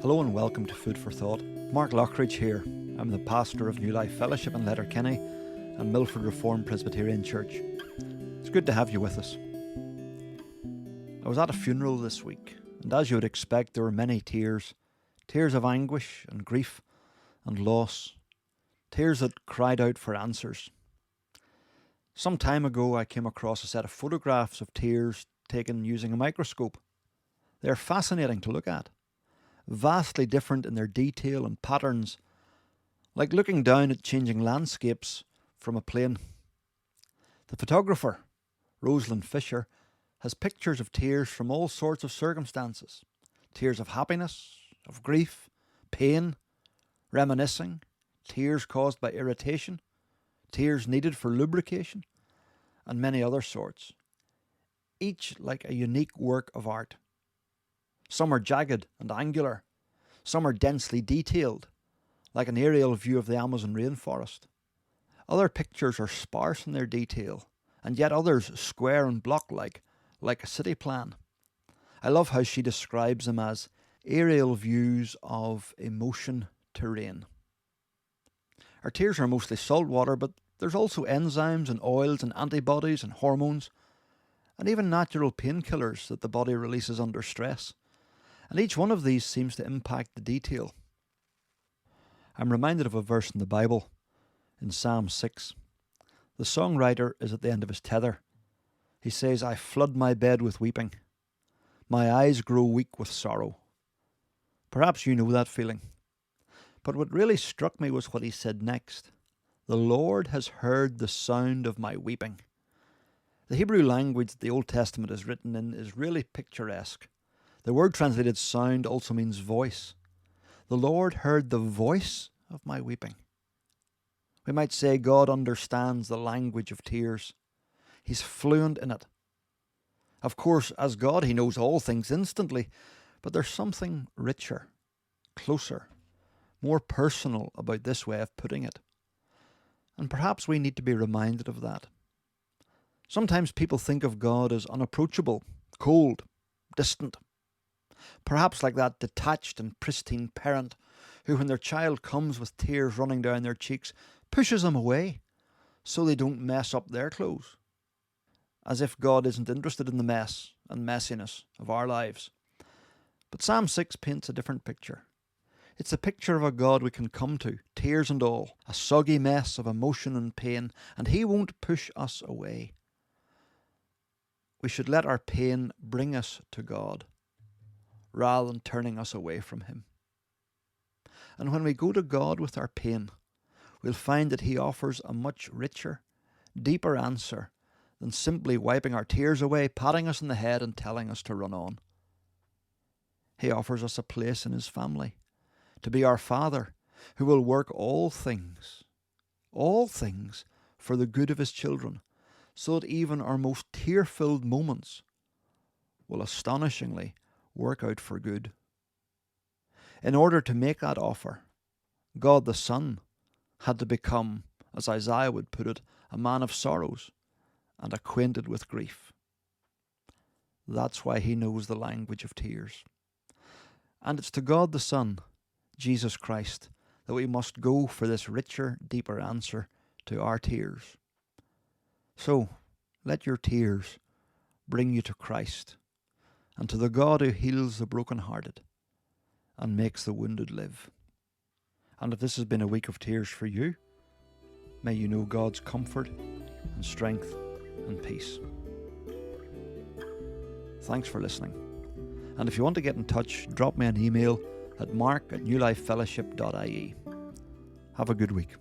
Hello and welcome to Food for Thought. Mark Lockridge here. I'm the pastor of New Life Fellowship in Letterkenny and Milford Reformed Presbyterian Church. It's good to have you with us. I was at a funeral this week, and as you would expect, there were many tears. Tears of anguish and grief and loss. Tears that cried out for answers. Some time ago I came across a set of photographs of tears taken using a microscope. They're fascinating to look at. Vastly different in their detail and patterns, like looking down at changing landscapes from a plane. The photographer, Rosalind Fisher, has pictures of tears from all sorts of circumstances. Tears of happiness, of grief, pain, reminiscing, tears caused by irritation, tears needed for lubrication, and many other sorts. Each like a unique work of art. Some are jagged and angular. Some are densely detailed, like an aerial view of the Amazon rainforest. Other pictures are sparse in their detail, and yet others square and block-like, like a city plan. I love how she describes them as aerial views of emotion terrain. Our tears are mostly salt water, but there's also enzymes and oils and antibodies and hormones, and even natural painkillers that the body releases under stress. And each one of these seems to impact the detail. I'm reminded of a verse in the Bible, in Psalm 6. The songwriter is at the end of his tether. He says, "I flood my bed with weeping. My eyes grow weak with sorrow." Perhaps you know that feeling. But what really struck me was what he said next. The Lord has heard the sound of my weeping. The Hebrew language that the Old Testament is written in is really picturesque. The word translated sound also means voice. The Lord heard the voice of my weeping. We might say God understands the language of tears. He's fluent in it. Of course, as God, he knows all things instantly, but there's something richer, closer, more personal about this way of putting it. And perhaps we need to be reminded of that. Sometimes people think of God as unapproachable, cold, distant. Perhaps like that detached and pristine parent who, when their child comes with tears running down their cheeks, pushes them away so they don't mess up their clothes. As if God isn't interested in the mess and messiness of our lives. But Psalm 6 paints a different picture. It's a picture of a God we can come to, tears and all, a soggy mess of emotion and pain, and he won't push us away. We should let our pain bring us to God, rather than turning us away from him. And when we go to God with our pain, we'll find that he offers a much richer, deeper answer than simply wiping our tears away, patting us on the head and telling us to run on. He offers us a place in his family, to be our Father, who will work all things for the good of his children, so that even our most tear-filled moments will astonishingly work out for good. In order to make that offer, God the Son had to become, as Isaiah would put it, a man of sorrows and acquainted with grief. That's why he knows the language of tears. And it's to God the Son, Jesus Christ, that we must go for this richer, deeper answer to our tears. So, let your tears bring you to Christ and to the God who heals the brokenhearted and makes the wounded live. And if this has been a week of tears for you, may you know God's comfort and strength and peace. Thanks for listening. And if you want to get in touch, drop me an email at mark@newlifefellowship.ie. Have a good week.